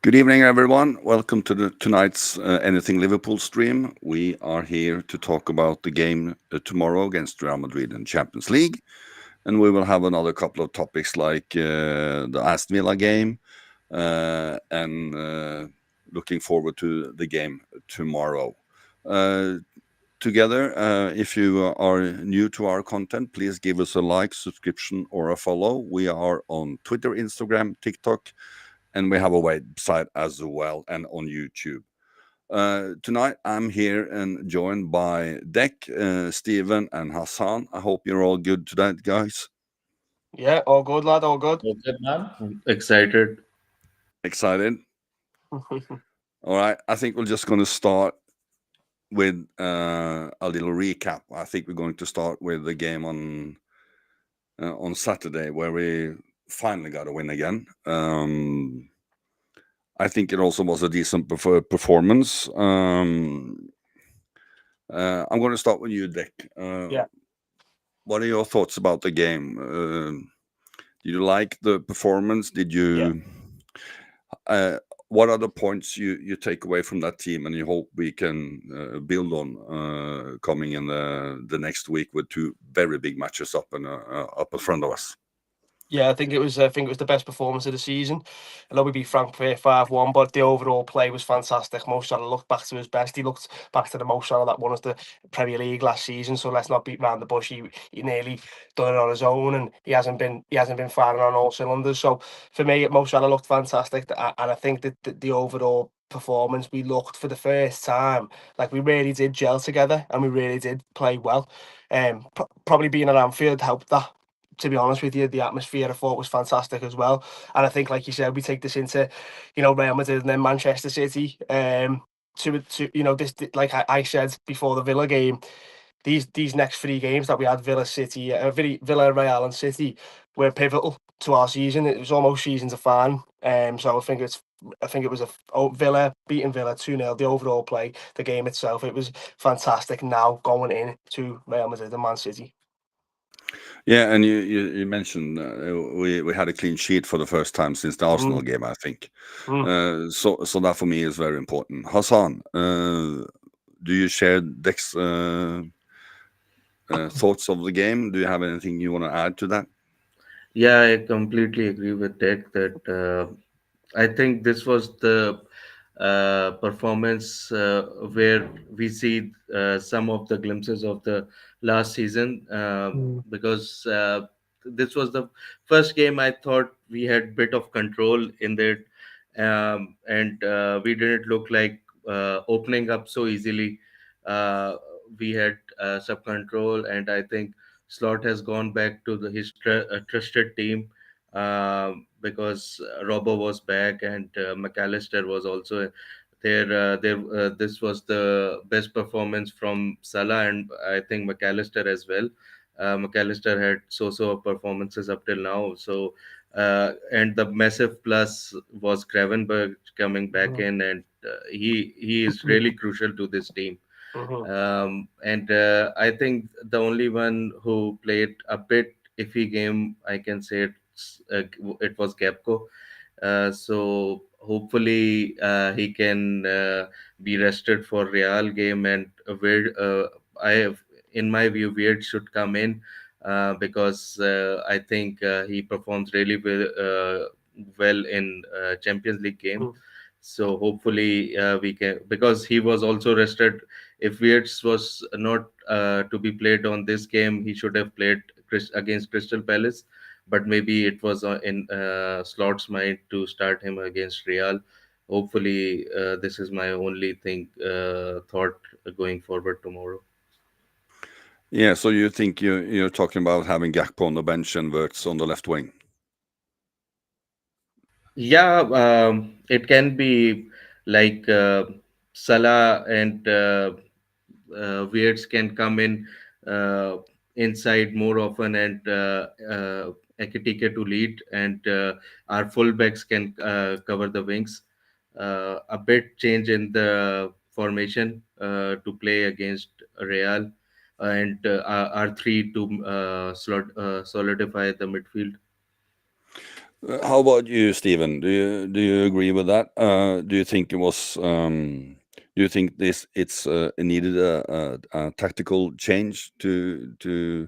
Good evening, everyone. Welcome to tonight's Anything Liverpool stream. We are here to talk about the game tomorrow against Real Madrid in Champions League, and we will have another couple of topics like the Aston Villa game and looking forward to the game tomorrow. Uh, Together, if you are new to our content, please give us a like, subscription, or a follow. We are on Twitter, Instagram, TikTok, and we have a website as well and on YouTube. Tonight I'm here and joined by Dek, Steven, and Hassan. I hope you're all good tonight, guys. Yeah, all good, lad, all good. Okay, man. I'm excited. Excited? All right. I think we're just going to start with a little recap. I think we're going to start with the game on Saturday where we finally got a win again. I think it also was a decent performance. I'm going to start with you, Dick. Yeah, What are your thoughts about the game? Did you like the performance? Did yeah. you? Uh, what are the points you take away from that team, and you hope we can build on coming in the next week with two very big matches up in front of us? Yeah, I think it was the best performance of the season. I know we beat Frankfurt 5-1, but the overall play was fantastic. Mo Salah looked back to his best. He looked back to the Mo Salah that won us the Premier League last season. So let's not beat round the bush. He nearly done it on his own, and he hasn't been firing on all cylinders. So for me, Mo Salah looked fantastic, and I think that the overall performance, we looked for the first time like we really did gel together, and we really did play well. Probably being at Anfield helped that, to be honest with you. The atmosphere I thought was fantastic as well. And I think, like you said, we take this into, Real Madrid and then Manchester City. To this, like I said before the Villa game, these next three games that we had, Villa, City, Villa, Real, and City, were pivotal to our season. It was almost season to fan. So I think it was Villa beating Villa 2-0. The overall play, the game itself, it was fantastic. Now going in to Real Madrid and Man City. Yeah, and you mentioned we had a clean sheet for the first time since the Arsenal Mm, game, I think. mm. So that for me is very important. Hassan, do you share Dick's thoughts of the game? Do you have anything you want to add to that? Yeah, I completely agree with Tech that I think this was the performance where we see some of the glimpses of the last season because this was the first game I thought we had bit of control in it, and we didn't look like opening up so easily. Uh, we had some control, and I think Slot has gone back to his trusted team because Robbo was back and McAllister was also there. This was the best performance from Salah and I think McAllister as well. McAllister had so performances up till now. So and the massive plus was Gravenberg coming back Mhm. in, and he is really crucial to this team. Mhm. And I think the only one who played a bit iffy game, I can say it was Gapco. So hopefully he can be rested for Real game, and Weird, I have, in my view, Weird should come in because I think he performs really well in Champions League game. Mhm. So hopefully we can, because he was also rested. If Wirtz was not to be played on this game, he should have played against Crystal Palace. But maybe it was in Slot's mind to start him against Real. Hopefully, this is my only thought going forward tomorrow. Yeah, so you think you're talking about having Gakpo on the bench and Wirtz on the left wing? Yeah, it can be like Salah and Wirtz can come in uh, inside more often, and Ekitike to lead, and our fullbacks can cover the wings. A bit change in the formation to play against Real, and our three to solidify the midfield. How about you, Stephen? Do you agree with that? Do you think it was? Do you think it needed a tactical change to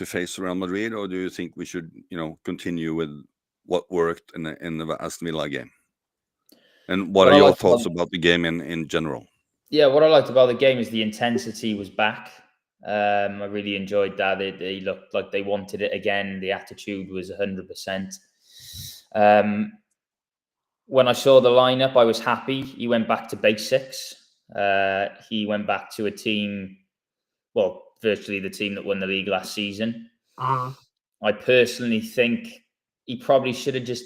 face Real Madrid, or do you think we should continue with what worked in the Aston Villa game? And what What are I your liked thoughts about, about the game in general? yeah, what I liked about the game is the intensity was back. I really enjoyed that. They looked like they wanted it again. The attitude was 100%. When I saw the lineup, I was happy. He went back to basics. He went back to a team, well, virtually the team that won the league last season. I personally think he probably should have just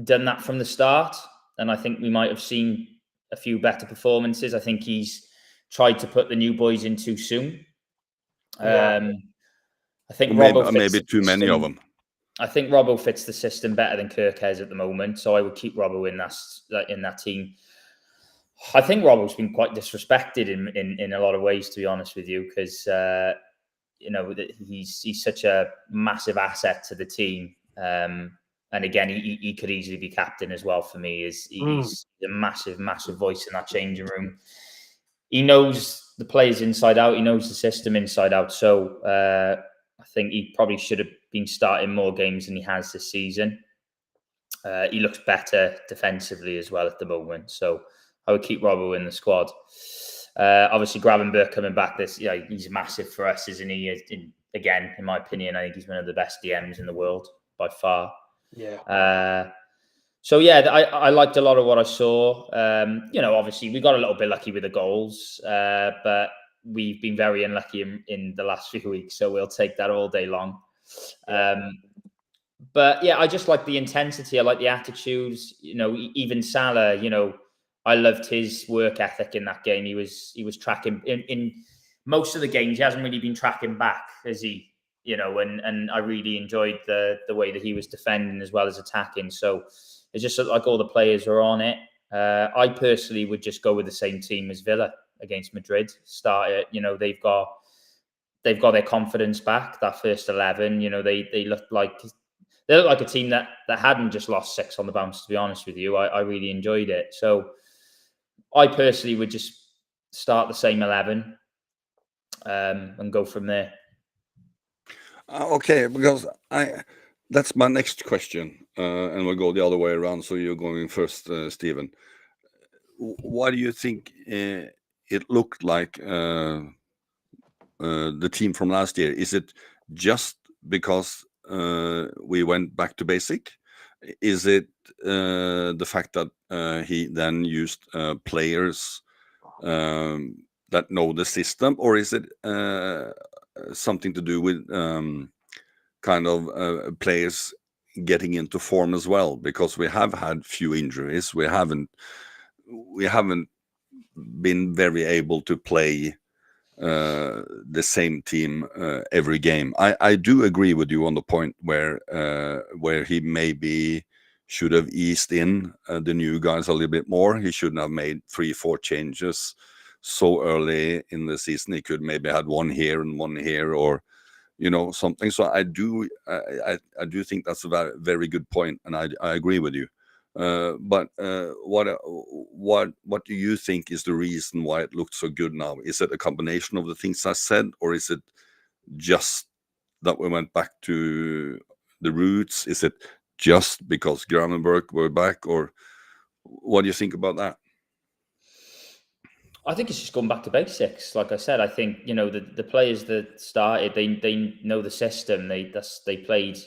done that from the start. And I think we might have seen a few better performances. I think he's tried to put the new boys in too soon. Yeah. I think Maybe, Robbo fits maybe the too many of system. them. I think Robbo fits the system better than Kirk has at the moment, so I would keep Robbo in that team. I think Robbo's been quite disrespected in a lot of ways, to be honest with you, because he's such a massive asset to the team. And again, he could easily be captain as well for me. He's a massive, massive voice in that changing room. He knows the players inside out. He knows the system inside out. So I think he probably should have been starting more games than he has this season. He looks better defensively as well at the moment. So I would keep Robbo in the squad. Obviously, Gravenberch coming back, he's massive for us, isn't he? Again, in my opinion, I think he's one of the best DMs in the world by far. Yeah. So yeah, I liked a lot of what I saw. Obviously we got a little bit lucky with the goals, but we've been very unlucky in the last few weeks. So we'll take that all day long. But yeah, I just like the intensity. I like the attitudes. Even Salah. I loved his work ethic in that game. He was tracking in most of the games. He hasn't really been tracking back, has he? And I really enjoyed the way that he was defending as well as attacking. So it's just like all the players were on it. I personally would just go with the same team as Villa against Madrid. Start it. They've got their confidence back. That first 11. They looked like a team that hadn't just lost 6 on the bounce. To be honest with you, I really enjoyed it. So I personally would just start the same 11 and go from there. Okay, because that's my next question, and we'll go the other way around. So you're going first, Stephen. Why do you think it looked like the team from last year? Is it just because we went back to basic? Is it the fact that he then used players that know the system, or is it something to do with players getting into form as well? Because we have had few injuries. We haven't been very able to play the same team every game. I do agree with you on the point where he maybe should have eased in the new guys a little bit more. He shouldn't have made 3-4 changes so early in the season. He could maybe had one here and one here, or something. So I do think that's a very good point, and I agree with you. But what do you think is the reason why it looked so good now? Is it a combination of the things I said, or is it just that we went back to the roots? Is it just because Gravenberch were back, or what do you think about that? I think it's just going back to basics. Like I said, I think the players that started, they know the system. They played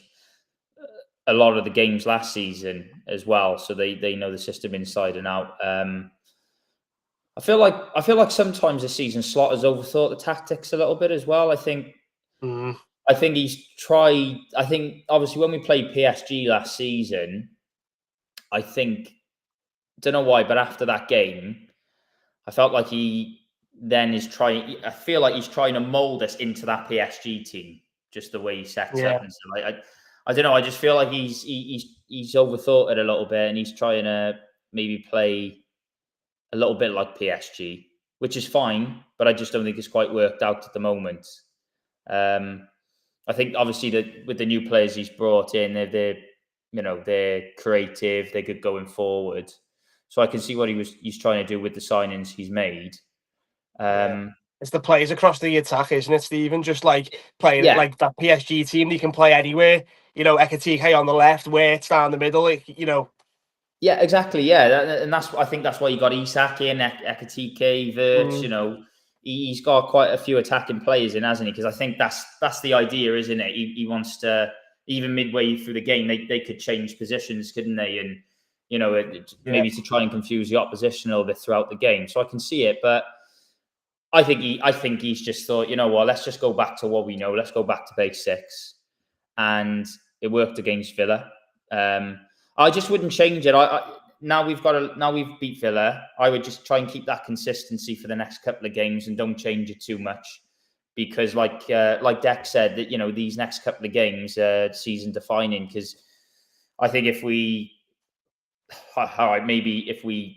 a lot of the games last season as well, so they know the system inside and out. I feel like sometimes the season Slot has overthought the tactics a little bit as well. I think he's tried. I think obviously when we played PSG last season, I don't know why, but after that game, I felt like he then is trying. I feel like he's trying to mold us into that PSG team, just the way he sets up and stuff. I don't know. I just feel like he's overthought it a little bit, and he's trying to maybe play a little bit like PSG, which is fine, but I just don't think it's quite worked out at the moment. I think obviously that with the new players he's brought in, they're creative, they're good going forward. So I can see what he's trying to do with the signings he's made. It's the players across the attack, isn't it, Stephen? Just like playing Yeah. like that PSG team, they can play anywhere. Ekatike on the left, Wirtz down the middle. Yeah, exactly. Yeah, and I think that's why you got Isak in, Ekatike, Wirtz. He's got quite a few attacking players in, hasn't he? Because I think that's the idea, isn't it? He wants to, even midway through the game, they could change positions, couldn't they? And maybe to try and confuse the opposition a little bit throughout the game. So I can see it, but I think he's just thought, let's just go back to what we know. Let's go back to basics, and it worked against Villa. I just wouldn't change it. Now we've beat Villa. I would just try and keep that consistency for the next couple of games and don't change it too much, because like Deck said, that these next couple of games are season defining. Because I think if we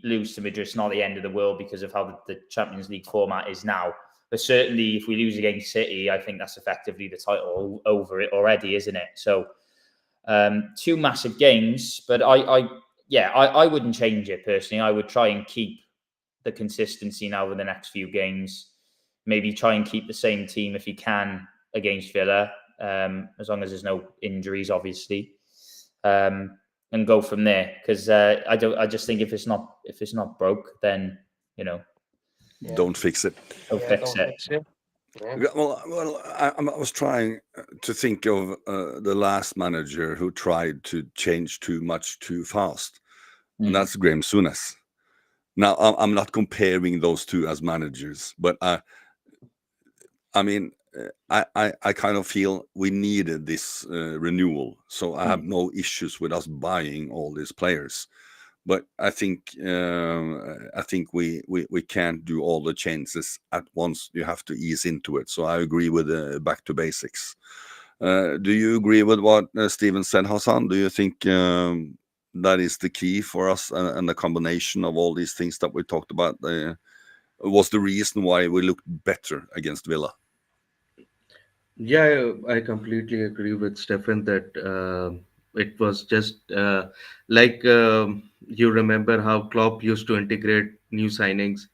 lose to Madrid, it's not the end of the world because of how the Champions League format is now. But certainly, if we lose against City, I think that's effectively the title over it already, isn't it? So, two massive games, but I wouldn't change it personally. I would try and keep the consistency now with the next few games. Maybe try and keep the same team if you can against Villa, as long as there's no injuries, obviously. And go from there, because I just think if it's not broke, then don't fix it. Don't fix it. Yeah. Well, I was trying to think of the last manager who tried to change too much too fast, and that's Graham Souness. Now, I'm not comparing those two as managers, but I kind of feel we needed this renewal, so I have no issues with us buying all these players. But I think we can't do all the changes at once. You have to ease into it. So I agree with back to basics. Do you agree with what Steven said, Hassan? Do you think that is the key for us, and the combination of all these things that we talked about was the reason why we looked better against Villa? Yeah, I completely agree with Stefan that it was just like you remember how Klopp used to integrate new signings.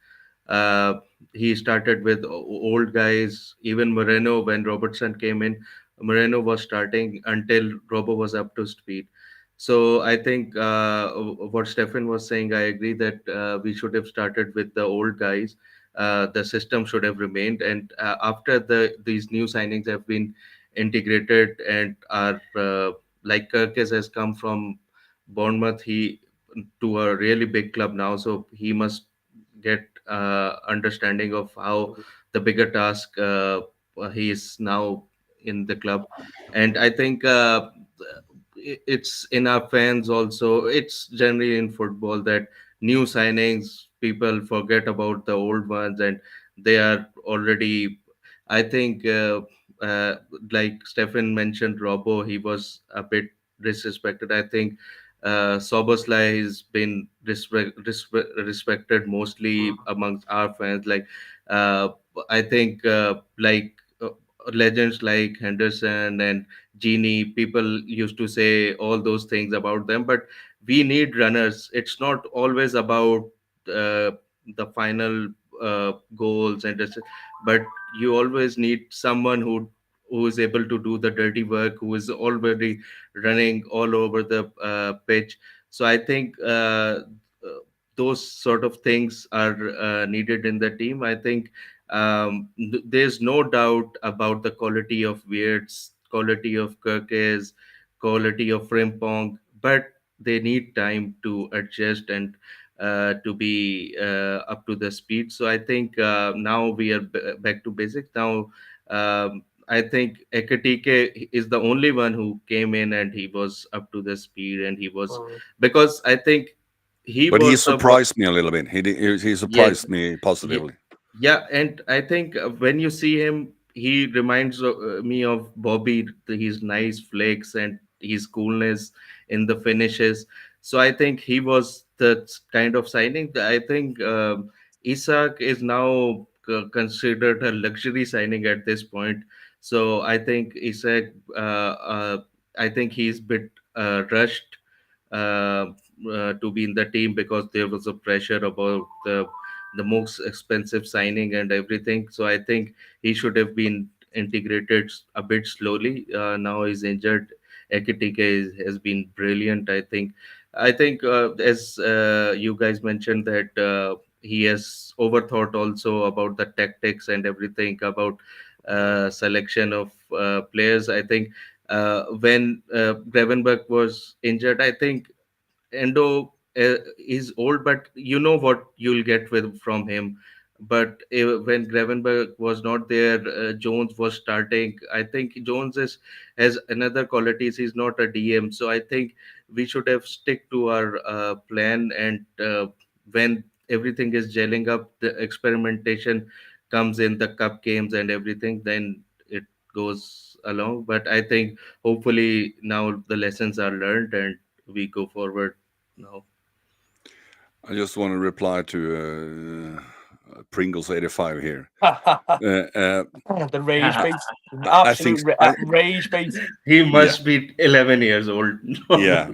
He started with old guys. Even Moreno, when Robertson came in, Moreno was starting until Robo was up to speed. So I think what Stefan was saying, I agree that we should have started with the old guys. The system should have remained, and after these new signings have been integrated and are like Kirkes has come from Bournemouth, he to a really big club now, so he must get understanding of how the bigger task he is now in the club. And I think it's in our fans also, it's generally in football that new signings, people forget about the old ones, and they are already, I think like Stefan mentioned, Robo, he was a bit disrespected. I think Soboslai has been respected mostly amongst our fans. Like uh, I think legends like Henderson and Genie, people used to say all those things about them, but we need runners. It's not always about uh, the final goals but you always need someone who is able to do the dirty work, who is already running all over the pitch. So I think those sort of things are needed in the team. I think there's no doubt about the quality of Weirds, quality of Kirkes, quality of Frimpong, but they need time to adjust and to be up to the speed. So I think now we are back to basics. Now I think Ekatike is the only one who came in and he was up to the speed, and he was, because I think he But he was surprised me a little bit. He yes, surprised me positively. yeah, and I think when you see him, he reminds me of Bobby, his nice flicks and his coolness in the finishes. So I think he was the kind of signing. I think Isak is now considered a luxury signing at this point. So I think Isak, I think he's bit rushed to be in the team because there was a pressure about the most expensive signing and everything. So I think he should have been integrated a bit slowly. Now he's injured. Ekitike has been brilliant. I think as you guys mentioned that he has overthought also about the tactics and everything about selection of players. I think when Gravenberch was injured, I think Endo is old, but you know what you'll get with from him. But when Gravenberch was not there, Jones was starting. I think Jones has another qualities. He's not a DM, so I think we should have stick to our plan. And when everything is gelling up, the experimentation comes in the cup games and everything. Then it goes along. But I think hopefully now the lessons are learned and we go forward now. I just want to reply to Pringles 85 here. Uh, The rage bait, I think absolute rage bait. He yeah, must be 11 years old. yeah.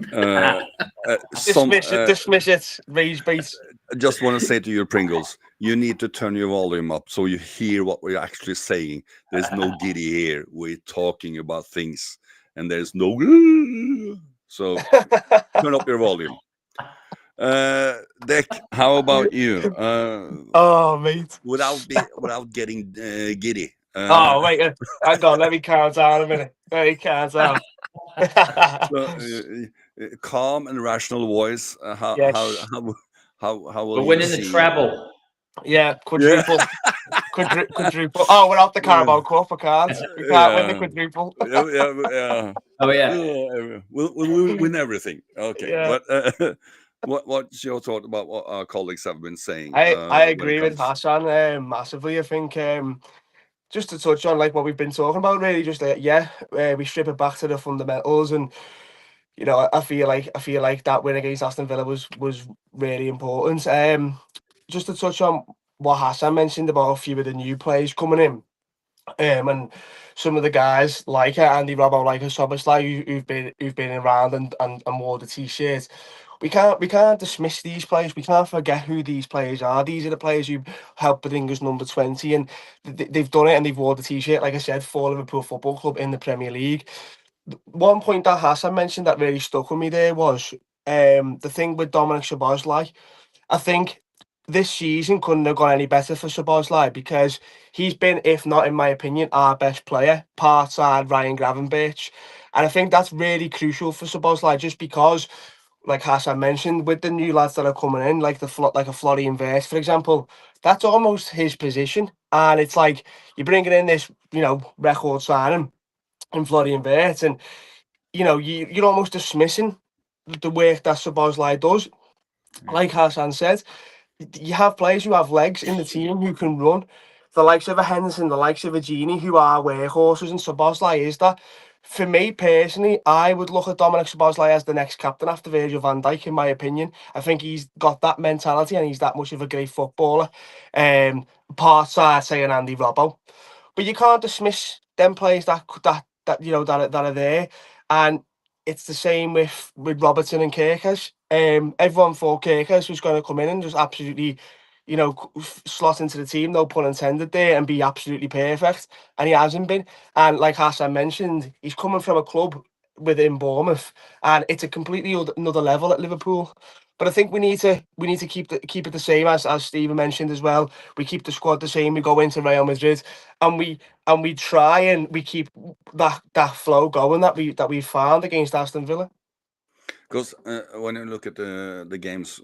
Some Dismiss it, rage bait. I just want to say to you, Pringles, you need to turn your volume up so you hear what we're actually saying. There's no giddy here. We're talking about things, and there's no. So turn up your volume. Dick, how about you? Oh, mate. Without getting giddy. Oh, wait. Hang on. Let me count down a minute. Let me count down. So, calm and rational voice. How Yes. will We're you winning the see? treble. Yeah, quadruple. Quadruple. Oh, we're off the Carabao Cup. I can't. We can't win the quadruple. Yeah. Oh yeah. We'll win everything. Okay, Yeah. but what's your thought about what our colleagues have been saying? I when it agree with comes? Hassan massively. I think just to touch on like what we've been talking about, really, just we strip it back to the fundamentals, and you know, I feel like that win against Aston Villa was really important. Just to touch on what Hassan mentioned about a few of the new players coming in, and some of the guys like Andy Robbo, like Soboslai, who've been around and wore the t-shirt. We can't dismiss these players. We can't forget who these players are. These are the players who helped bring us number 20, and they've done it, and they've wore the t-shirt, like I said, for Liverpool Football Club in the Premier League. One point that Hassan mentioned that really stuck with me there was the thing with Dominic Szoboszlai. I think this season couldn't have gone any better for Szoboszlai because he's been, if not in my opinion, our best player, part-side Ryan Gravenberch. And I think that's really crucial for Szoboszlai just because, like Hassan mentioned, with the new lads that are coming in, like like a Florian Wirtz, for example, that's almost his position. And it's like you're bringing in this, record signing in Florian Wirtz, and you're almost dismissing the work that Szoboszlai does. Like Hassan said, you have players who have legs in the team who can run. The likes of a Henderson, the likes of a Genie, who are workhorses, and Szoboszlai is that. For me personally, I would look at Dominic Szoboszlai as the next captain after Virgil van Dijk, in my opinion. I think he's got that mentality and he's that much of a great footballer. Part side saying Andy Robbo. But you can't dismiss them players that are there. And it's the same with Robertson and Kirkers. Everyone thought Kirkers was going to come in and just absolutely, slot into the team, no pun intended there, and be absolutely perfect. And he hasn't been. And like Hassan mentioned, he's coming from a club within Bournemouth, and it's a completely another level at Liverpool. But I think we need to keep it the same as Stephen mentioned as well. We keep the squad the same. We go into Real Madrid, and we try and we keep that flow going that we found against Aston Villa. Because when you look at the games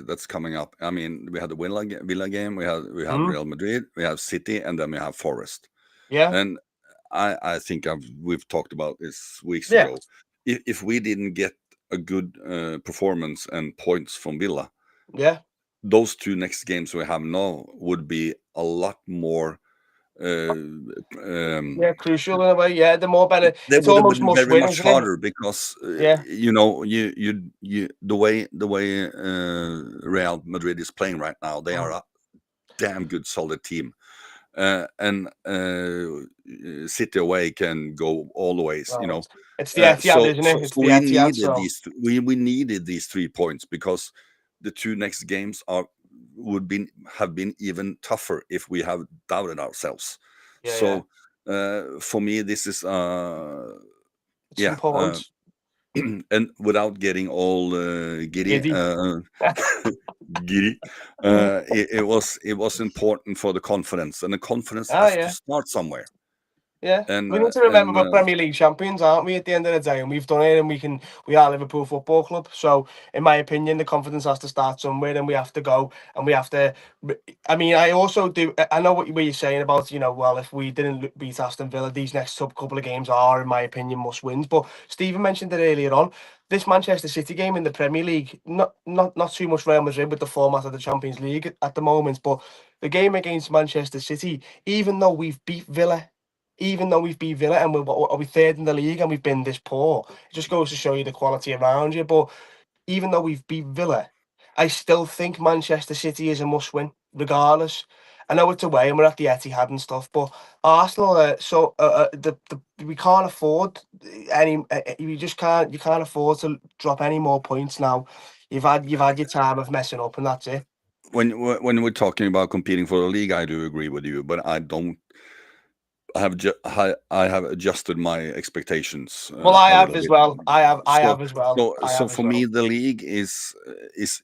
that's coming up, I mean, we had the Villa game, we have Real Madrid, we have City, and then we have Forest. Yeah, and I think we've talked about this weeks ago. If we didn't get a good performance and points from Villa, those two next games we have now would be a lot more crucial in a way. Yeah, the more better. They It's would have almost been must very win, much isn't it? harder because you the way Real Madrid is playing right now, they are a damn good solid team. and City away can go all the ways. Well, it's the Etihad, isn't it? It's So the we Etihad. needed So we needed these 3 points, because the two next games have been even tougher if we have doubted ourselves. yeah, So for me, this is it's yeah. important. And without getting all giddy, Giddy. giddy, it was important for the confidence, and the confidence Ah, has to yeah. start somewhere. Yeah, And we need to remember we're Premier League champions, aren't we? At the end of the day, and we've done it, and we are Liverpool Football Club. So, in my opinion, the confidence has to start somewhere, and we have to go, and we have to. I mean, I also do. I know what you're saying about, well, if we didn't beat Aston Villa, these next couple of games are, in my opinion, must wins. But Stephen mentioned it earlier on. This Manchester City game in the Premier League, not too much Real Madrid with the format of the Champions League at the moment, but the game against Manchester City, even though we've beat Villa. Even though we've beat Villa and we're third in the league and we've been this poor, it just goes to show you the quality around you. But even though we've beat Villa, I still think Manchester City is a must-win, regardless. I know it's away and we're at the Etihad and stuff, but Arsenal, we can't afford any. You just can't. You can't afford to drop any more points now. You've had your time of messing up, and that's it. when we're talking about competing for the league, I do agree with you, but I don't. I have adjusted my expectations Well, I a have little as bit. well. I have So as well. I so have as for me, well. the league is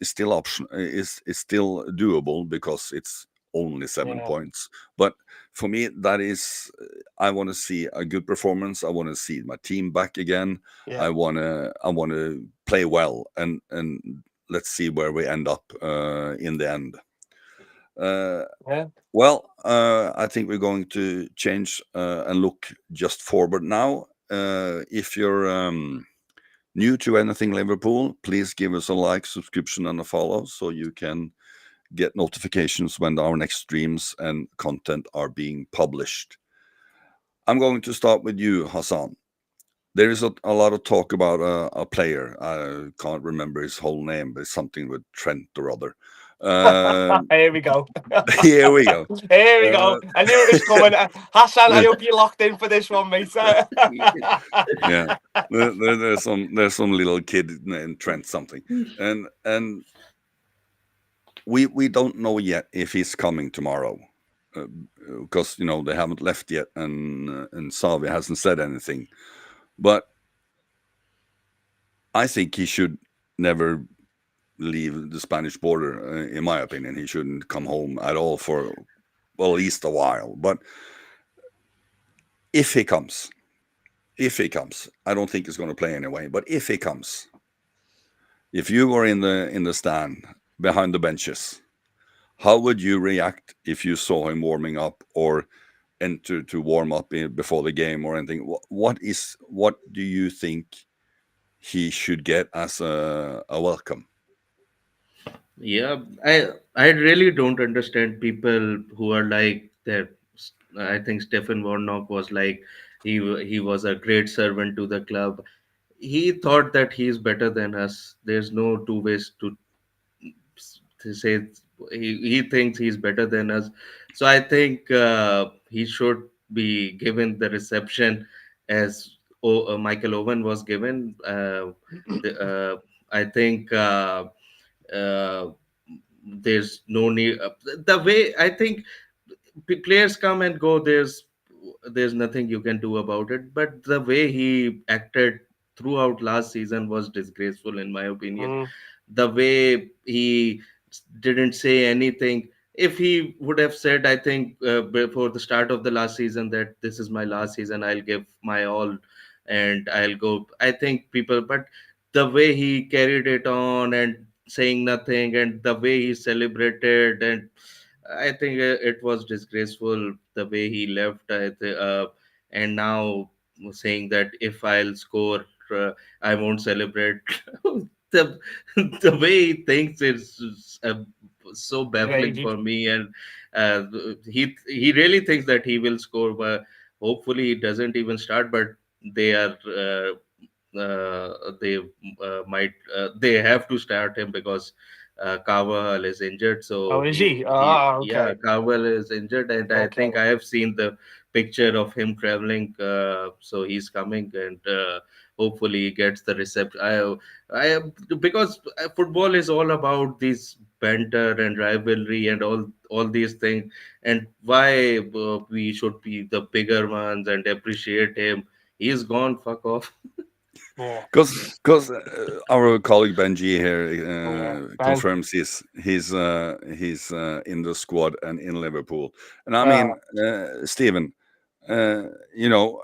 still option is still doable, because it's only 7 points. But for me, that is, I want to see a good performance. I want to see my team back again. Yeah. I want to play well, and let's see where we end up in the end. Yeah. Well, I think we're going to change and look just forward now. If you're new to anything Liverpool, please give us a like, subscription, and a follow, so you can get notifications when our next streams and content are being published. I'm going to start with you, Hassan. There is a lot of talk about a player. I can't remember his whole name, but it's something with Trent or other. Here we go. Here we go. Here we go. I knew it was coming. Hassan, I hope you're locked in for this one, mate. Yeah, there's some little kid named Trent something, and we don't know yet if he's coming tomorrow, because they haven't left yet, and Savi hasn't said anything, but I think he should never leave the Spanish border. In my opinion, he shouldn't come home at all for, well, at least a while. But if he comes, I don't think he's going to play anyway. But if he comes, if you were in the stand behind the benches, how would you react if you saw him warming up or enter to warm up before the game or anything? What do you think he should get as a welcome? Yeah, I really don't understand people who are like that. I think Stephen Warnock was like, he was a great servant to the club. He thought that he's better than us. There's no two ways to say he thinks he's better than us. So I think he should be given the reception as Michael Owen was given. I think uh, there's no need. The way I think players come and go, there's nothing you can do about it. But the way he acted throughout last season was disgraceful, in my opinion. The way he didn't say anything. If he would have said, I think before the start of the last season, that this is my last season, I'll give my all and I'll go, I think people, but the way he carried it on and saying nothing, and the way he celebrated, and I think it was disgraceful the way he left. And now saying that if I'll score, I won't celebrate. the the way he thinks is so baffling Crazy. for me, and uh, he really thinks that he will score, but hopefully he doesn't even start. But they are. They might they have to start him because Carvajal is injured. So Oh, is he? Ah, yeah, okay. Carvajal is injured, and I Okay. think I have seen the picture of him traveling. So he's coming, and hopefully he gets the reception. Because football is all about these banter and rivalry and all these things, and why we should be the bigger ones and appreciate him. He's gone. Fuck off. Yeah. Because our colleague Benji here Ben. confirms he's in the squad and in Liverpool. And I Ah. mean, Stephen, you know,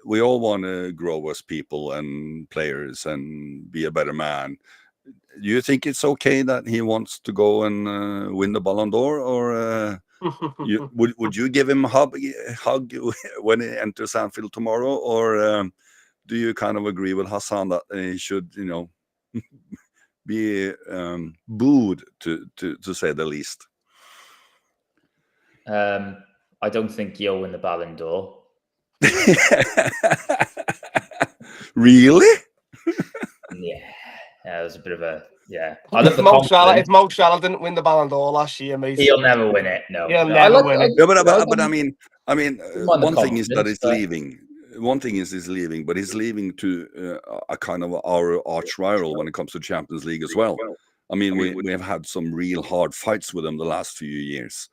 we all want to grow as people and players and be a better man. Do you think it's okay that he wants to go and win the Ballon d'Or, or would you give him a hug when he enters Anfield tomorrow, or do you kind of agree with Hassan that he should, be booed to say the least? I don't think he'll win the Ballon d'Or. Really? Yeah, it was a bit of a If Mo Salah didn't win the Ballon d'Or last year, mate, he'll never win it. No, he'll never win it. Yeah, but I mean, one thing is that confidence, he's leaving. One thing is he's leaving, but he's leaving to a kind of our arch rival when it comes to Champions League as well. I mean, we have had some real hard fights with them the last few years.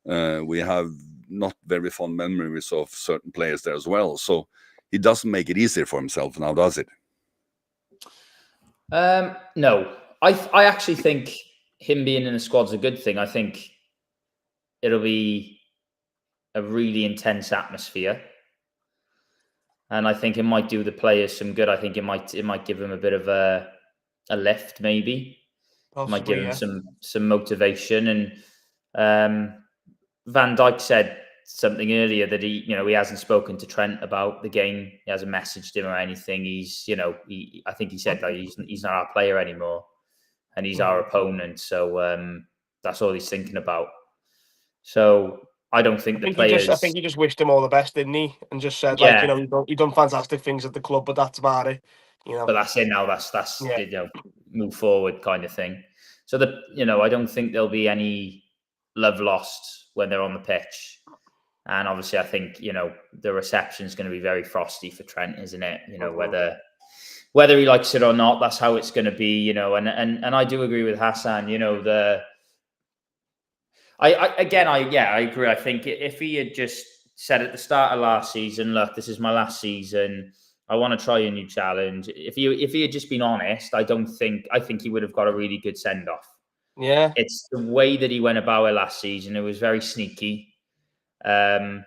We have not very fond memories of certain players there as well. So he doesn't make it easier for himself now, does it? No, I actually think him being in the squad's a good thing. I think it'll be a really intense atmosphere, and I think it might do the players some good. I think it might give them a bit of a lift, maybe. Possibly, might give them some motivation. And Van Dijk said something earlier that he hasn't spoken to Trent about the game. He hasn't messaged him or anything. He's, I think he said like he's not our player anymore, and he's our opponent. So that's all he's thinking about. So I don't think the players. I think he just wished him all the best, didn't he? And just said he done fantastic things at the club, but that's about it. But that's it now. That's move forward kind of thing. So I don't think there'll be any love lost when they're on the pitch. And obviously, I think the reception is going to be very frosty for Trent, isn't it? Whether he likes it or not, that's how it's going to be. And I do agree with Hassan. I agree. I think if he had just said at the start of last season, look, this is my last season, I want to try a new challenge. If he had just been honest, I think he would have got a really good send off. Yeah, it's the way that he went about it last season. It was very sneaky. Even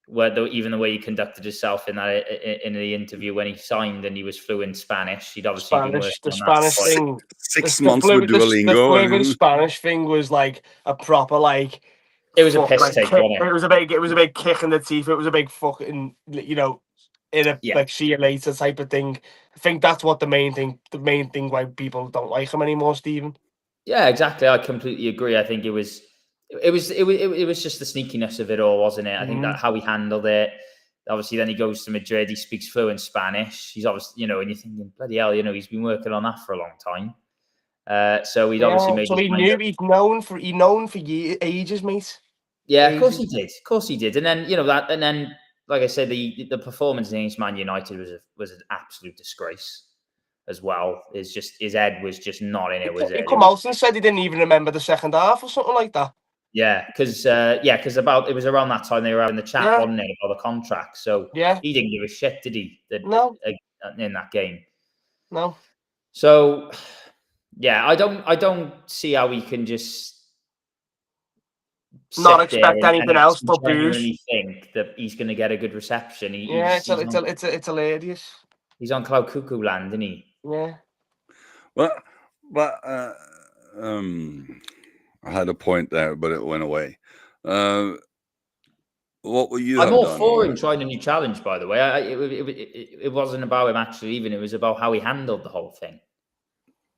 the way he conducted himself in the interview when he signed and he was fluent Spanish. He'd obviously been working the on Spanish that thing. 6 months with Duolingo. The Spanish thing was like a proper like. It was a piss take, wasn't it? It was a big kick in the teeth. It was a big fucking like see you later type of thing. I think that's what the main thing why people don't like him anymore, Stephen. Yeah, exactly. I completely agree. I think it was just the sneakiness of it all, wasn't it? I think that how he handled it. Obviously, then he goes to Madrid. He speaks fluent Spanish. He's obviously, and you're thinking, bloody hell, he's been working on that for a long time. So he'd obviously made. So he's known for ages, mate. Yeah, of course he did. Of course he did. And then and then like I said, the performance against Man United was an absolute disgrace as well. His head was just not in it, was it? He come out and said he didn't even remember the second half or something like that. Yeah, because it was around that time they were having the chat, wasn't it, about the contract. So he didn't give a shit, did he? No. In that game. No. So I don't see how he can just not expect anything else but booze. Think that he's going to get a good reception. It's hilarious. He's on cloud cuckoo land, isn't he? Yeah. Well, I had a point there, but it went away. What were you? I'm all for him trying a new challenge. By the way, it wasn't about him actually leaving. It was about how he handled the whole thing.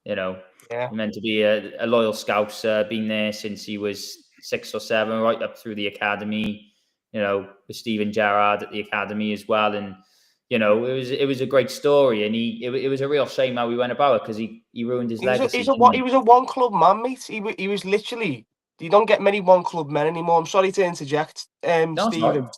He meant to be a loyal Scouser, been there since he was 6 or 7, right up through the academy. With Steven Gerrard at the academy as well, and you know, it was a great story, and it was a real shame how he went about it, because he ruined his legacy. He was a one club man, mate. He was literally. You don't get many one club men anymore. I'm sorry to interject, No, sorry. Stephen,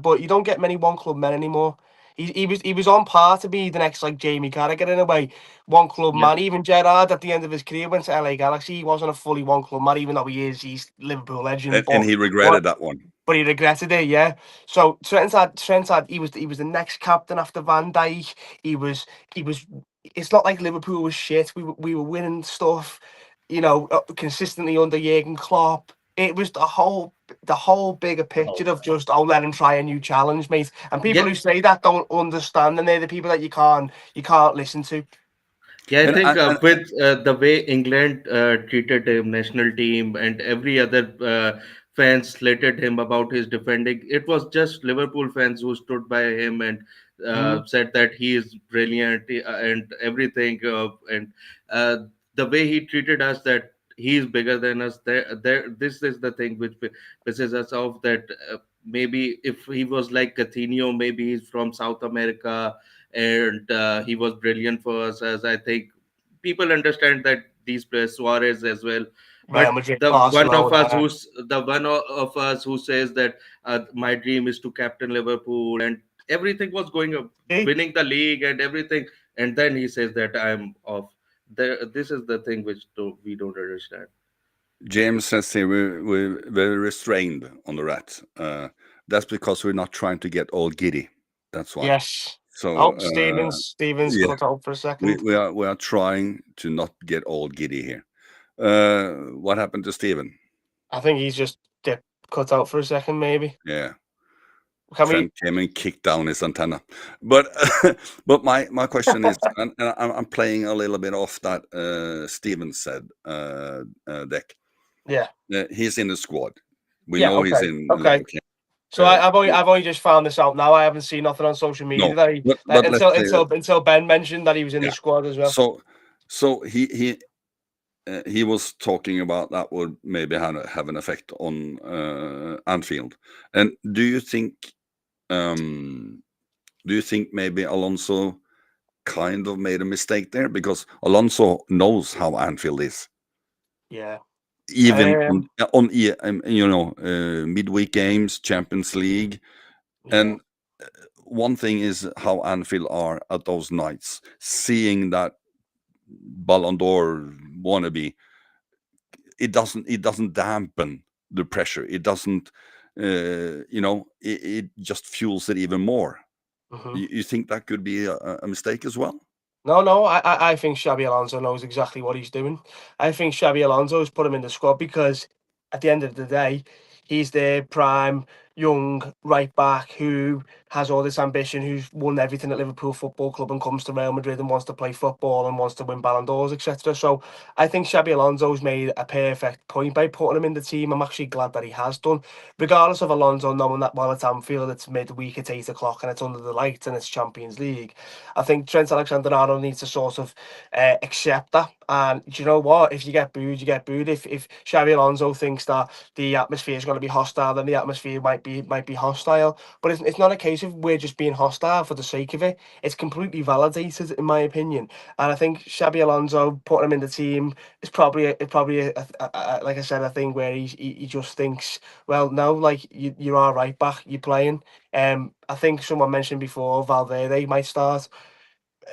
but you don't get many one club men anymore. He was on par to be the next like Jamie Carragher in a way, one club Yeah. man. Even Gerrard at the end of his career went to LA Galaxy. He wasn't a fully one club man, even though he is. He's Liverpool legend, and he regretted that one. but he regretted it, yeah. So Trent had he was the next captain after Van Dijk. He was. It's not like Liverpool was shit. We were winning stuff, you know, consistently under Jurgen Klopp. It was the whole bigger picture of just, oh, let him try a new challenge, mate. And people Yeah. who say that don't understand, and they're the people that you can't listen to. Yeah, I And think I- with the way England treated the national team and every other fans slated him about his defending, it was just Liverpool fans who stood by him and said that he is brilliant and everything. And the way he treated us, that he is bigger than us. This is the thing which pisses us off. That maybe if he was like Coutinho, maybe he's from South America and he was brilliant for us. As I think people understand that these players, Suarez as well, Real but Madrid, the Barcelona. one of us who says that my dream is to captain Liverpool and everything was going up, winning the league and everything, and then he says that I'm off. This is the thing which we don't understand. James says here we're very restrained on the rat. That's because we're not trying to get all giddy. That's why. Yes. So Oh, Stevens yeah. cut out for a second. we are trying to not get all giddy here. What happened to Steven? I think he's just cut out for a second, maybe. Yeah. Can Trent came and kicked down his antenna. But but my question is, and I'm playing a little bit off that Steven said, Deck. Yeah. He's in the squad. We Yeah, know he's okay, in. okay. So I've only just found this out now. I haven't seen nothing on social media No, that he but let's say that- until Ben mentioned that he was in Yeah. the squad as well. So he was talking about that would maybe have an effect on Anfield. And do you think maybe Alonso kind of made a mistake there, because Alonso knows how Anfield is, Yeah. even on midweek games, Champions League, and one thing is how Anfield are at those nights, seeing that Ballon d'Or wannabe. It doesn't dampen the pressure. It doesn't, it just fuels it even more. You think that could be a mistake as well? No, I think Xabi Alonso knows exactly what he's doing. I think Xabi Alonso has put him in the squad because at the end of the day, he's their prime young right back who has all this ambition, who's won everything at Liverpool Football Club and comes to Real Madrid and wants to play football and wants to win Ballon d'Ors, etc. So I think Xabi Alonso's made a perfect point by putting him in the team. I'm actually glad that he has done, regardless of Alonso knowing that while it's Anfield, it's midweek, it's 8 o'clock and it's under the lights and it's Champions League. I think Trent Alexander-Arnold needs to sort of accept that. And do you know what? If you get booed, you get booed. If Xabi Alonso thinks that the atmosphere is going to be hostile, then the atmosphere might be hostile. But it's not a case of we're just being hostile for the sake of it. It's completely validated, in my opinion. And I think Xabi Alonso putting him in the team is probably like I said, a thing where he just thinks, well, no, like you're all right back, you're playing. I think someone mentioned before Valverde might start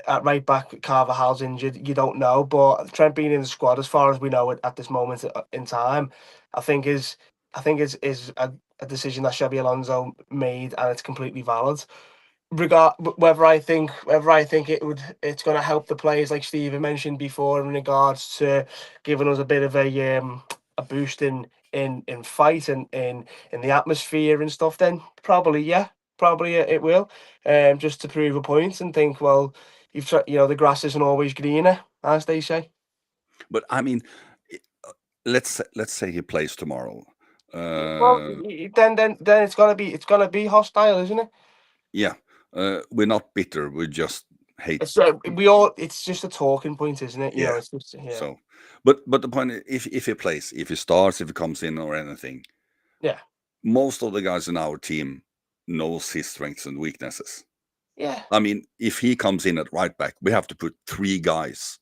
at right back. Carvajal's injured, you don't know, but Trent being in the squad, as far as we know at this moment in time, I think is a decision that Xabi Alonso made, and it's completely valid. Whether I think it's going to help the players, like Stephen mentioned before, in regards to giving us a bit of a boost in fight and in the atmosphere and stuff, then probably it will, just to prove a point and think, well, the grass isn't always greener, as they say. But I mean, let's say he plays tomorrow. Well, then it's gonna be hostile, isn't it? Yeah, we're not bitter. We just hate. It's just a talking point, isn't it? You know, it's just, yeah. So, but the point is, if he plays, if he starts, if he comes in or anything, yeah, most of the guys in our team knows his strengths and weaknesses. Yeah. I mean, if he comes in at right back, we have to put 3 guys,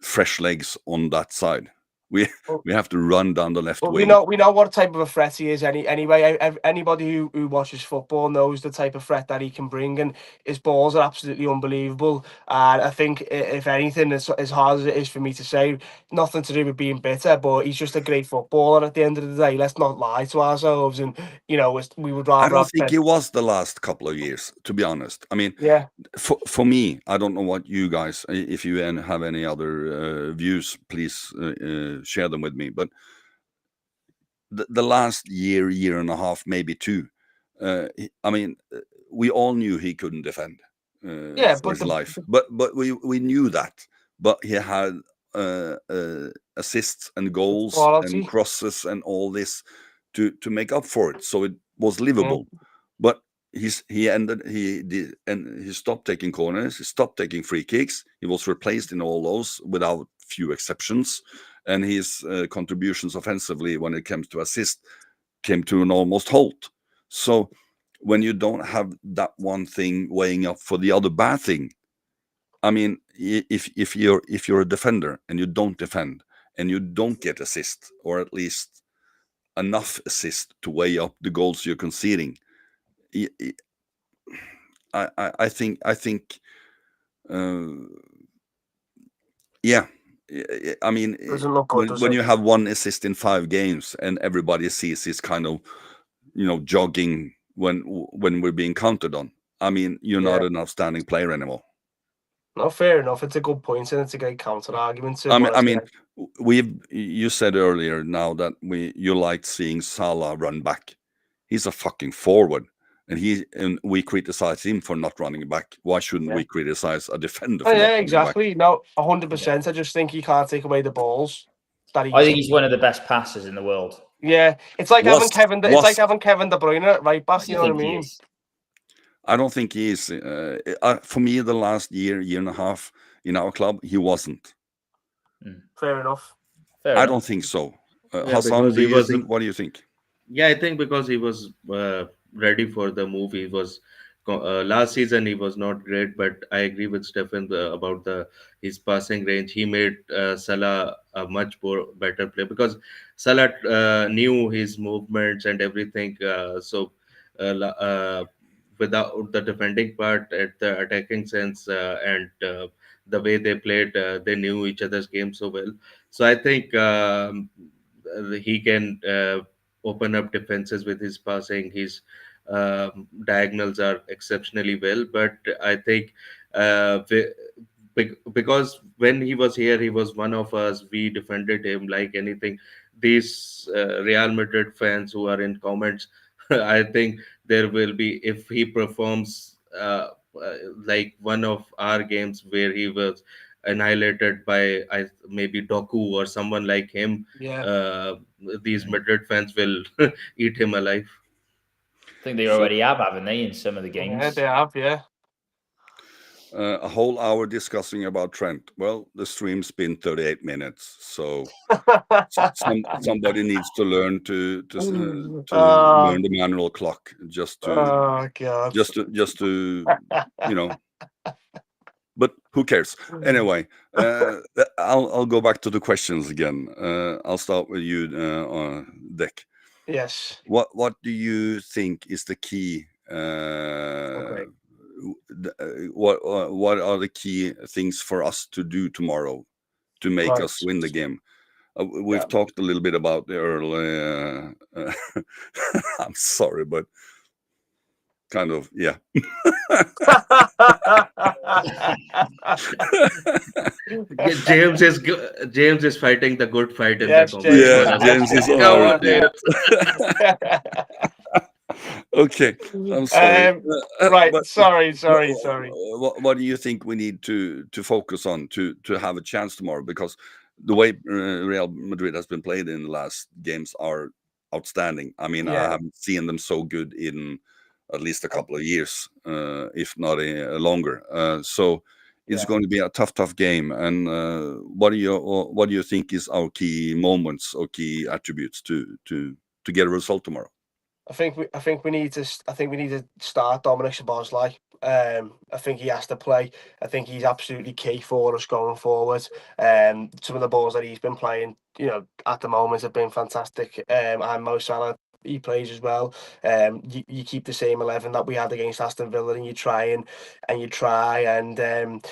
fresh legs on that side. We have to run down the left Well, wing. we know what type of a threat he is. Anyway, anybody who watches football knows the type of threat that he can bring, and his balls are absolutely unbelievable. And I think, if anything, as hard as it is for me to say, nothing to do with being bitter, but he's just a great footballer at the end of the day. Let's not lie to ourselves, and we would I rather don't have think Trent. he was the last couple of years, to be honest. I mean, Yeah, for me, I don't know what you guys, if you have any other views, please share them with me. But the last year and a half, maybe 2, I mean, we all knew he couldn't defend yeah, for but his life. But we knew that. But he had assists and goals and quality. crosses and all this to make up for it. So it was Yeah. livable. But he stopped taking corners. He stopped taking free kicks. He was replaced in all those without few exceptions. And his contributions offensively, when it comes to assist, came to an almost halt. So when you don't have that one thing weighing up for the other bad thing, I mean, if you're a defender and you don't defend and you don't get assist, or at least enough assist to weigh up the goals you're conceding, I think yeah. I mean, Doesn't look good, does when it? you have 1 assist in 5 games and everybody sees his kind of jogging when we're being counted on, I mean, you're not an outstanding player anymore. No, fair enough. It's a good point, and it's a great counter argument to I what mean, said. you said earlier now that you liked seeing Salah run back. He's a fucking forward, and we criticize him for not running back. Why shouldn't Yeah. we criticize a defender Oh, for not yeah, running exactly. No, 100%. I just think he can't take away the balls that I think he's one of the best passers in the world. Yeah, it's like having Kevin. It's like Was. having Kevin De Bruyne at right back. You know what I think he mean? is. I don't think he is. For me, the last year and a half in our club, he wasn't. Fair enough. Fair I enough. don't think so. Yeah, Hassan, because do he you wasn't- think? What do you think? Yeah, I think because he was ready for the move. He was last season he was not great, but I agree with Stefan about his passing range. He made Salah a much more better player because Salah knew his movements and everything. Without the defending part, at the attacking sense and the way they played, they knew each other's game so well. So I think he can open up defenses with his passing. His diagonals are exceptionally well, but I think because when he was here, he was one of us. We defended him like anything. These Real Madrid fans who are in comments, I think there will be, if he performs like one of our games where he was annihilated by maybe Doku or someone like him, Yeah. these Madrid fans will eat him alive. I think they already haven't they, in some of the games? Yeah, they have. Yeah. A whole hour discussing about Trent. Well, the stream's been 38 minutes, so somebody needs to learn to learn the manual clock just to Oh God. just to But who cares? Anyway, I'll go back to the questions again. I'll start with you, Dick. Yes. What do you think is the key? Okay. What are the key things for us to do tomorrow to make us win the game? We've talked a little bit about the early. I'm sorry, but kind of, yeah. James is fighting the good fight in Yes, the comments. James is on Come our on, team. Okay, I'm sorry. Right, but sorry. What do you think we need to focus on to have a chance tomorrow? Because the way Real Madrid has been played in the last games are outstanding. I mean, I haven't seen them so good in at least a couple of years, if not longer. So it's going to be a tough game. And what do you think is our key moments or key attributes to get a result tomorrow? I think we need to start Dominic Szoboszlai. I think he has to play. I think he's absolutely key for us going forward. Some of the balls that he's been playing, at the moment have been fantastic. And Mo Salah, he plays as well. You keep the same 11 that we had against Aston Villa, and you try and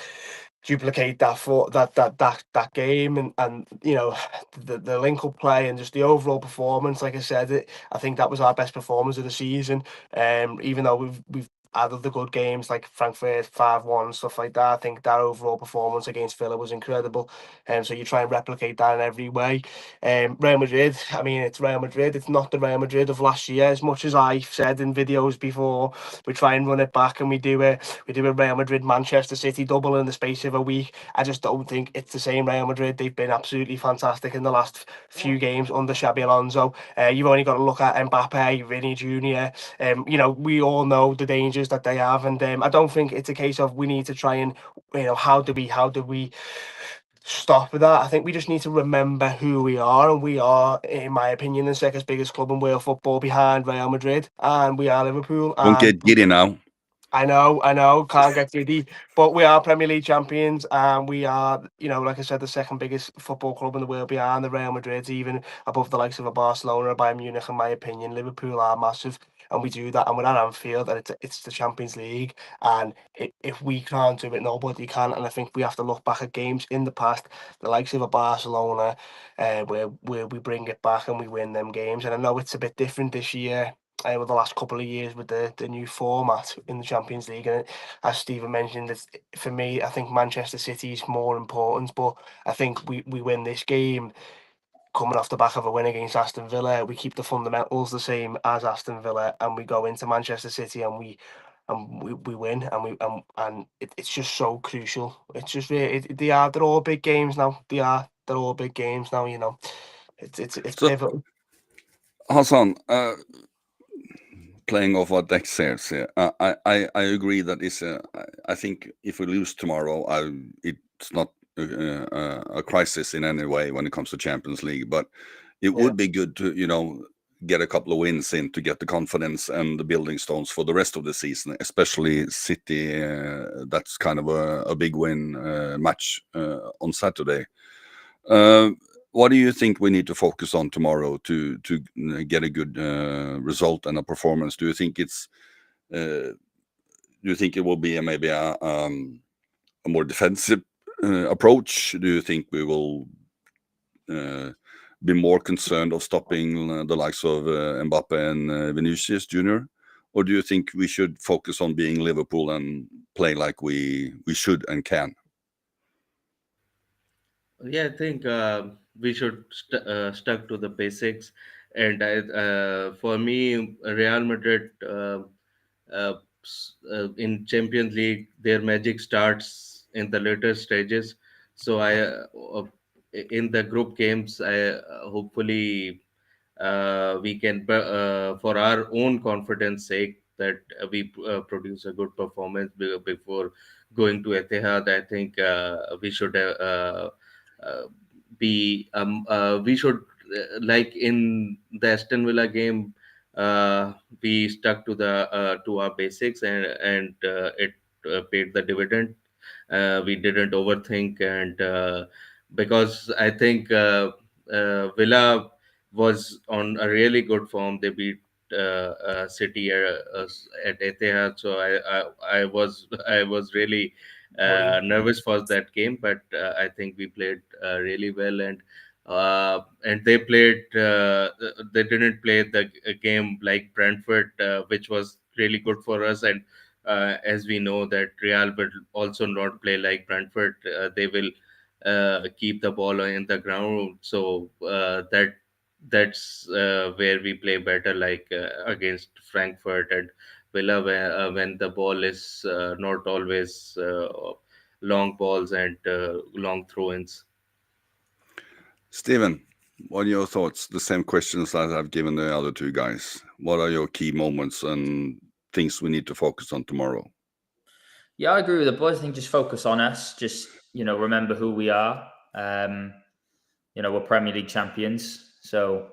duplicate that for that game, and the link up play and just the overall performance. Like I said, I think that was our best performance of the season. Even though we've added the good games like Frankfurt 5-1, stuff like that, I think that overall performance against Villa was incredible. So you try and replicate that in every way. Real Madrid, I mean, it's Real Madrid. It's not the Real Madrid of last year. As much as I've said in videos before, we try and run it back, and we do a Real Madrid Manchester City double in the space of a week. I just don't think it's the same Real Madrid. They've been absolutely fantastic in the last few games under Xabi Alonso. You've only got to look at Mbappe, Vinny Jr. We all know the dangers that they have, and I don't think it's a case of we need to try and how do we stop that. I think we just need to remember who we are, and we are, in my opinion, the second biggest club in world football behind Real Madrid, and we are Liverpool. Don't get giddy now. I know, can't get giddy, but we are Premier League champions, and we are, like I said, the second biggest football club in the world behind the Real Madrid, even above the likes of a Barcelona or Bayern Munich, in my opinion. Liverpool are massive, and we do that, and we're at Anfield, and it's the Champions League, and if we can't do it, nobody can. And I think we have to look back at games in the past, the likes of a Barcelona, where we bring it back and we win them games. And I know it's a bit different this year, with the last couple of years with the new format in the Champions League. And as Stephen mentioned, for me, I think Manchester City is more important, but I think we win this game coming off the back of a win against Aston Villa. We keep the fundamentals the same as Aston Villa, and we go into Manchester City and we win, and it's just so crucial. It's just really, they're all big games now. They're all big games now. It's So, pivotal. Hassan, playing off what Dex says here, I agree that I think if we lose tomorrow, it's not a crisis in any way when it comes to Champions League, but it would be good to get a couple of wins in to get the confidence and the building stones for the rest of the season, especially City. That's kind of a big win match on Saturday. What do you think we need to focus on tomorrow to get a good result and a performance? Do you think it will be maybe a more defensive approach? Do you think we will be more concerned of stopping the likes of Mbappe and Vinicius Jr.? Or do you think we should focus on being Liverpool and play like we should and can? Yeah, I think we should stuck to the basics, and for me, Real Madrid in Champions League, their magic starts in the later stages. So in the group games, I hopefully we can, for our own confidence sake, that we produce a good performance before going to Etihad. I think we should we should like in the Aston Villa game, we stuck to our basics, and it paid the dividend. We didn't overthink, and because I think Villa was on a really good form. They beat City at Etihad, so I was really nervous for that game, but I think we played really well, and they played. They didn't play the game like Brentford, which was really good for us. And as we know that Real will also not play like Brentford. They will keep the ball in the ground, so that's where we play better, like against Frankfurt and Villa, when the ball is not always long balls and long throw-ins. Steven, what are your thoughts? The same questions that I've given the other two guys. What are your key moments and things we need to focus on tomorrow? Yeah, I agree with the boys. I think just focus on us. Just remember who we are. We're Premier League champions, so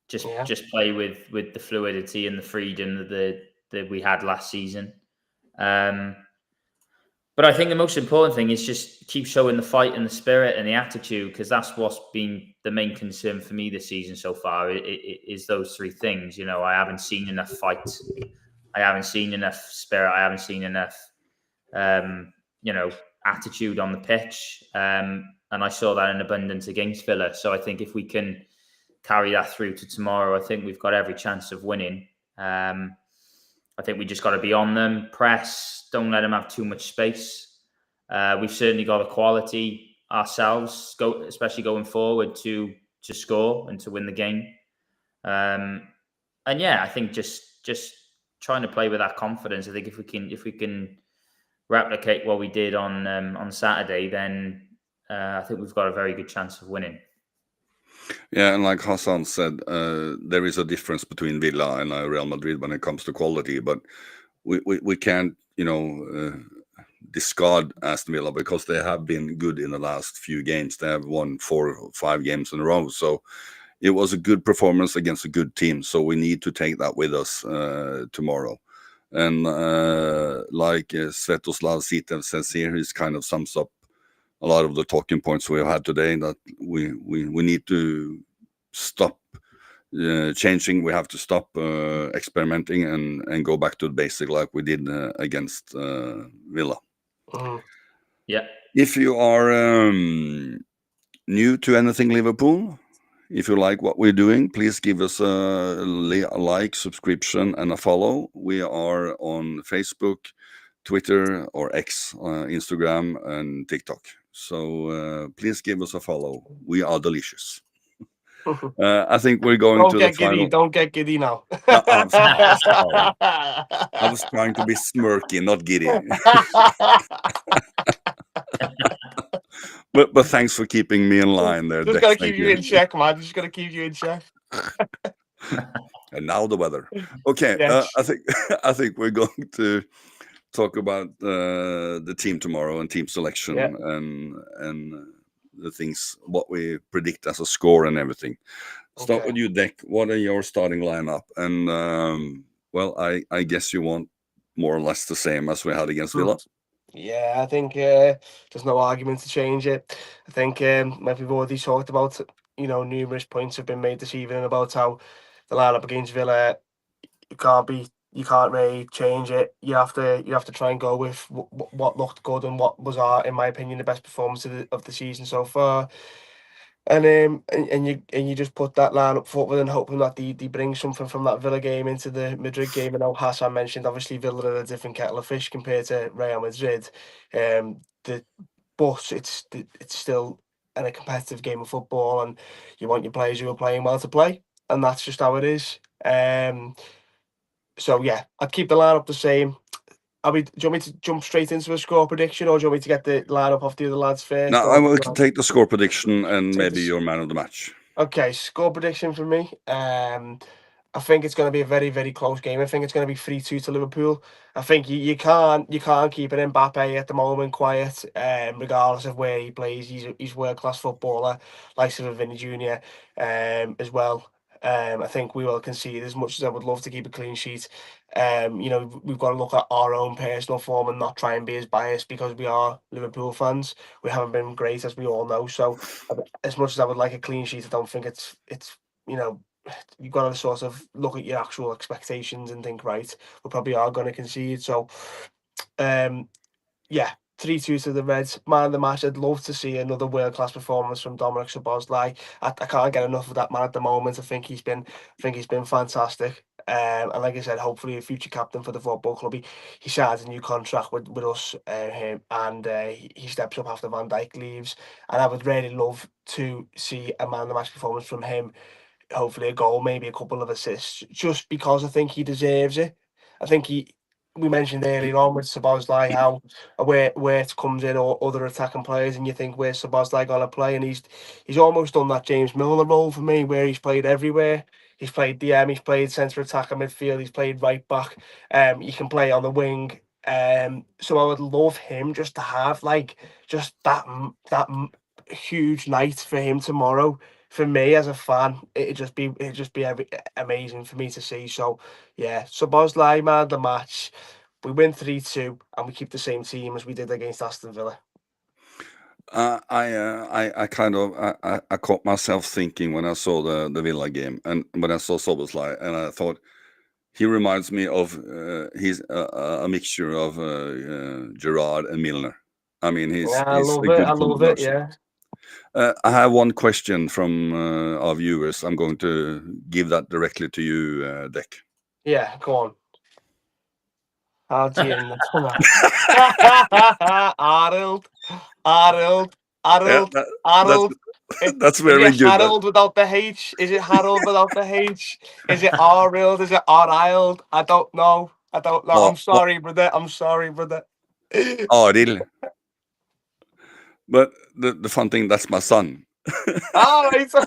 just play with the fluidity and the freedom that we had last season. But I think the most important thing is just keep showing the fight and the spirit and the attitude, because that's what's been the main concern for me this season so far. It is those three things. You know, I haven't seen enough fight. I haven't seen enough spirit. I haven't seen enough, attitude on the pitch. And I saw that in abundance against Villa. So I think if we can carry that through to tomorrow, I think we've got every chance of winning. I think we just got to be on them, press, don't let them have too much space. We've certainly got the quality ourselves, especially going forward, to score and to win the game. And yeah, I think just trying to play with that confidence. I think if we can replicate what we did on Saturday, then I think we've got a very good chance of winning. Yeah, and like Hassan said, there is a difference between Villa and Real Madrid when it comes to quality, but we can't, discard Aston Villa, because they have been good in the last few games. They have won 4 or 5 games in a row, so it was a good performance against a good team. So we need to take that with us tomorrow. And like Svetoslav Sitev says here, he kind of sums up a lot of the talking points we have had today, that we need to stop changing. We have to stop experimenting and go back to the basic like we did against Villa. Yeah. If you are new to anything Liverpool, if you like what we're doing, please give us a like, subscription, and a follow. We are on Facebook, Twitter, or X, Instagram, and TikTok. So please give us a follow. We are delicious. I think we're going to the final. Don't get giddy now. No, I'm sorry. I was trying to be smirky, not giddy. But thanks for keeping me in line there. Just gotta keep you in check, man. Just gotta keep you in check. And now the weather. Okay, Yes. I think we're going to talk about the team tomorrow and team selection, Yeah. and the things, what we predict as a score and everything. Start with you, Deck. What are your starting lineup? And well, I guess you want more or less the same as we had against Villa. Yeah, I think there's no argument to change it. I think like we've already talked about, numerous points have been made this evening about how the lineup against Villa, you can't really change it. You have to try and go with what looked good and what was, in my opinion, the best performance of the season so far. And you just put that lineup forward and hoping that they bring something from that Villa game into the Madrid game. And now Hassan mentioned, obviously Villa are a different kettle of fish compared to Real Madrid. But it's still a competitive game of football, and you want your players who are playing well to play, and that's just how it is. So yeah, I'd keep the lineup the same. Do you want me to jump straight into a score prediction, or do you want me to get the lineup off the other lads first? No, I will take the score prediction and maybe your man of the match. Okay, score prediction for me. I think it's going to be a very, very close game. I think it's going to be 3-2 to Liverpool. I think you can't keep an Mbappe at the moment quiet, regardless of where he plays. He's world-class footballer, like Vinny Jr. As well. I think we will concede as much as I would love to keep a clean sheet. We've got to look at our own personal form and not try and be as biased, because we are Liverpool fans. We haven't been great, as we all know. So as much as I would like a clean sheet, I don't think it's you've got to sort of look at your actual expectations and think, right, we probably are going to concede. So, yeah, 3-2 to the Reds. Man of the match, I'd love to see another world-class performance from Dominic Szoboszlai. I can't get enough of that man at the moment. I think he's been fantastic. And like I said, hopefully a future captain for the football club. He signs a new contract with us, and he steps up after Van Dijk leaves. And I would really love to see a man of the match performance from him. Hopefully a goal, maybe a couple of assists, just because I think he deserves it. I think we mentioned earlier on with Szoboszlai how where it comes in, or other attacking players, and you think, where's Szoboszlai going to play? And he's almost done that James Milner role for me, where he's played everywhere. He's played DM, he's played centre attacker, midfield, he's played right back. He can play on the wing. So I would love him just to have just that huge night for him tomorrow. For me as a fan, it'd just be amazing for me to see. So yeah, Szoboszlai, man of the match. we win 3-2 and we keep the same team as we did against Aston Villa. I kind of I caught myself thinking when I saw the Villa game and when I saw Soboslai, and I thought he reminds me of he's a mixture of Gerard and Milner. I mean, he's Yeah, I he's love a it. good I love it. combination. Yeah. I have one question from our viewers. I'm going to give that directly to you, Deck. Yeah, go on. How do you know? Harold. That's Is very it good. Harold without the H? Is it Harold without the H? Is it Arild? Is it Arild? I don't know. I'm sorry, brother. Arild. But the fun thing, that's my son. All right. So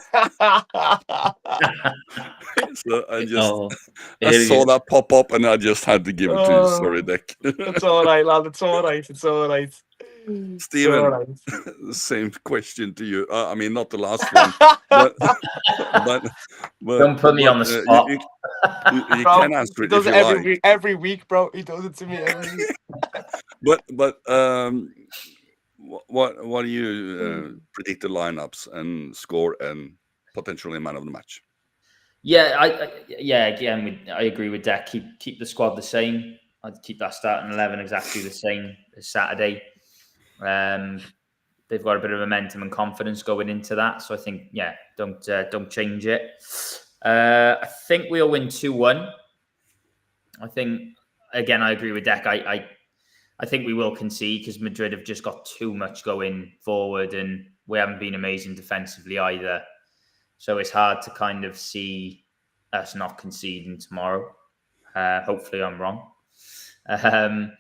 I just I saw that pop up and I just had to give it to you. Sorry, Deck. It's all right, lad. It's all right. Steven, same question to you. I mean, not the last one, but don't put me on the spot. You can answer it if you like. Every week, bro. He does it to me every week. But what do you predict the lineups and score and potentially man of the match? Yeah, again, I agree with Deck. Keep the squad the same. I'd keep that starting 11 exactly the same as Saturday. They've got a bit of momentum and confidence going into that, so I think don't change it. I think we'll win 2-1. I think again, I agree with Deck. I think we will concede because Madrid have just got too much going forward, and we haven't been amazing defensively either. So it's hard to kind of see us not conceding tomorrow. Hopefully I'm wrong. And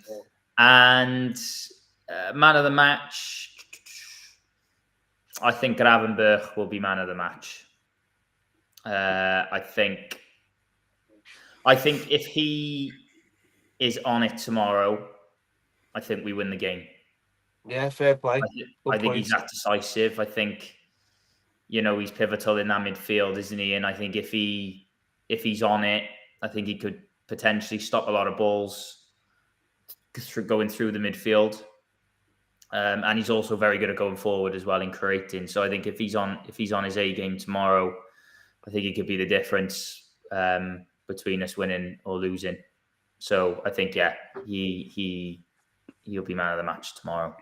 man of the match, I think Gravenberch will be man of the match. I think if he is on it tomorrow, I think we win the game. Yeah, fair play. I think he's that decisive. I think, he's pivotal in that midfield, isn't he? And I think if he's on it, I think he could potentially stop a lot of balls going through the midfield. And he's also very good at going forward as well in creating. So I think if he's on his A game tomorrow, I think it could be the difference between us winning or losing. So I think he'll be man of the match tomorrow.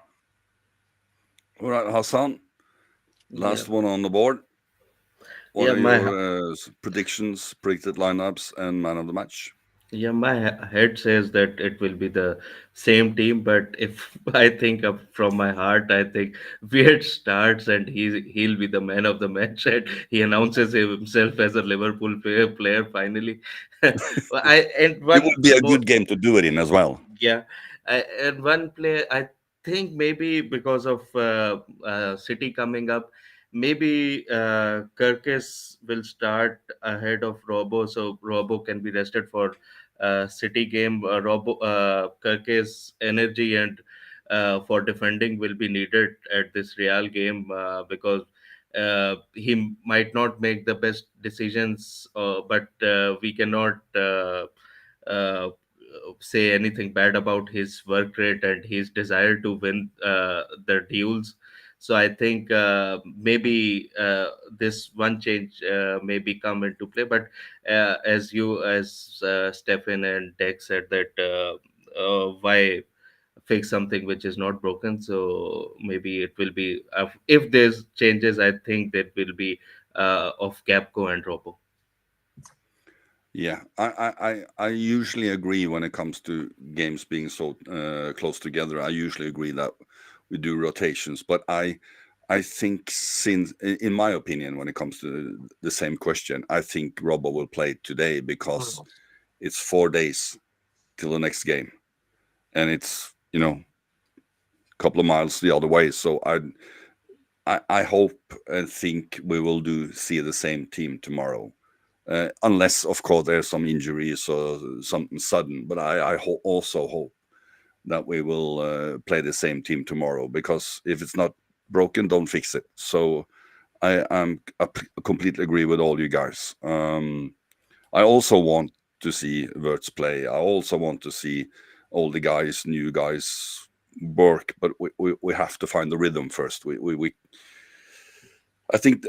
All right, Hassan, last one on the board. What are your predictions, predicted lineups, and man of the match? Yeah, my head says that it will be the same team, but if I think from my heart, I think Weird starts and he'll be the man of the match, and he announces himself as a Liverpool player finally. It would be a good game to do it in as well. Yeah, and one player, I think maybe because of City coming up, maybe Kirkis will start ahead of Robo, so Robo can be rested for City game. Kirkis' energy and for defending will be needed at this Real game because he might not make the best decisions, but we cannot say anything bad about his work rate and his desire to win the duels. So I think maybe this one change maybe come into play. But as Stefan and Dex said that why fix something which is not broken? So maybe it will be if there's changes, I think that will be of Gapco and Robo. Yeah, I usually agree when it comes to games being so close together. I usually agree that we do rotations, but I think in my opinion, when it comes to the same question, I think Robbo will play today because it's 4 days till the next game, and it's a couple of miles the other way. So I hope and think we will see the same team tomorrow. Unless, of course, there's some injuries or something sudden. But I also hope that we will play the same team tomorrow, because if it's not broken, don't fix it. So I completely agree with all you guys. I also want to see Wirtz play. I also want to see all the guys, new guys work, but we have to find the rhythm first. I think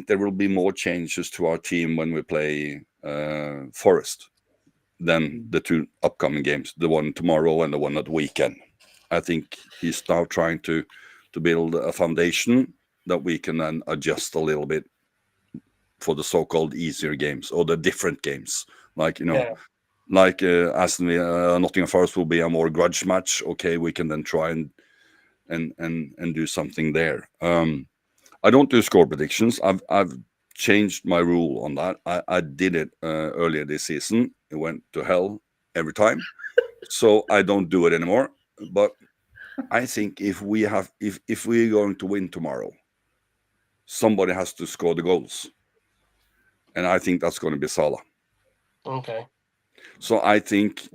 there will be more changes to our team when we play Forest than the two upcoming games, the one tomorrow and the one at the weekend. I think he's now trying to build a foundation that we can then adjust a little bit for the so-called easier games or the different games, like like Aston Villa, Nottingham Forest will be a more grudge match. Okay, we can then try and do something there. I don't do score predictions. I've changed my rule on that. I did it earlier this season. It went to hell every time, so I don't do it anymore. But I think if we're going to win tomorrow, somebody has to score the goals, and I think that's going to be Salah. Okay. So I think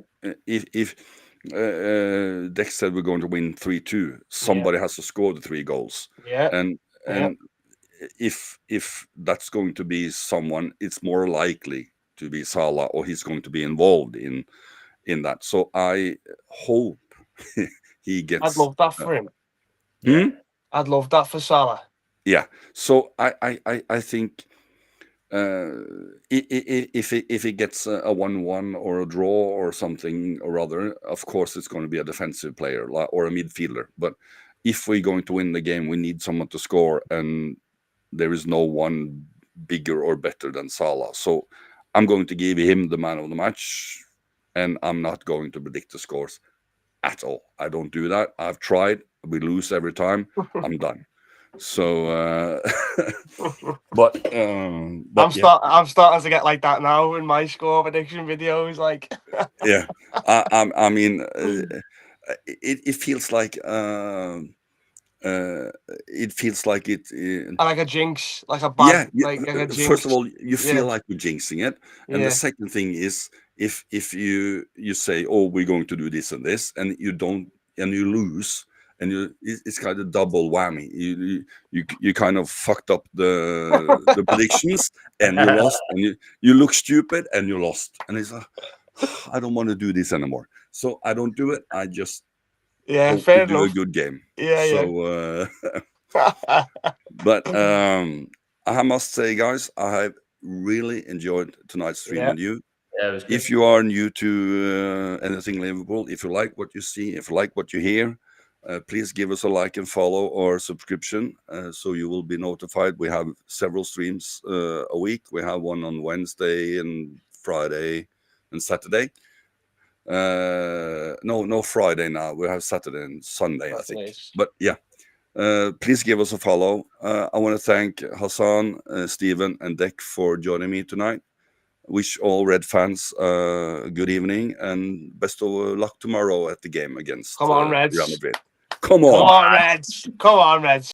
if Dex said we're going to win 3-2, somebody has to score the 3 goals. Yeah. And if that's going to be someone, it's more likely to be Salah, or he's going to be involved in that. So I hope he gets. I'd love that for him. Hmm? I'd love that for Salah. Yeah. So I think if he gets a 1-1 or a draw or something or other, of course it's going to be a defensive player or a midfielder. But if we're going to win the game, we need someone to score, and there is no one bigger or better than Salah. So I'm going to give him the man of the match, and I'm not going to predict the scores at all. I don't do that. I've tried. We lose every time. I'm done. So, but I'm starting to get like that now in my score prediction videos. Like, yeah, I mean, it feels like like a jinx, like a bad, like a jinx. First of all, you feel like you're jinxing it, and the second thing is if you say, oh, we're going to do this and this, and you don't, and you lose. And it's kind of double whammy. You kind of fucked up the predictions, and you lost, and you look stupid, and you lost. And it's like, I don't want to do this anymore. So I don't do it. I just hope fair do enough. a good game. Yeah. But I must say, guys, I have really enjoyed tonight's stream with you. Yeah, it was good. If you are new to anything Liverpool, if you like what you see, if you like what you hear, please give us a like and follow or subscription, so you will be notified. We have several streams a week. We have one on Wednesday and Friday and Saturday. No Friday now. We have Saturday and Sunday, I think. But yeah, please give us a follow. I want to thank Hassan, Stephen, and Dek for joining me tonight. Wish all Red fans good evening and best of luck tomorrow at the game against Come on, Reds. Real Madrid. Come on. Come on, Reds. Come on, Reds.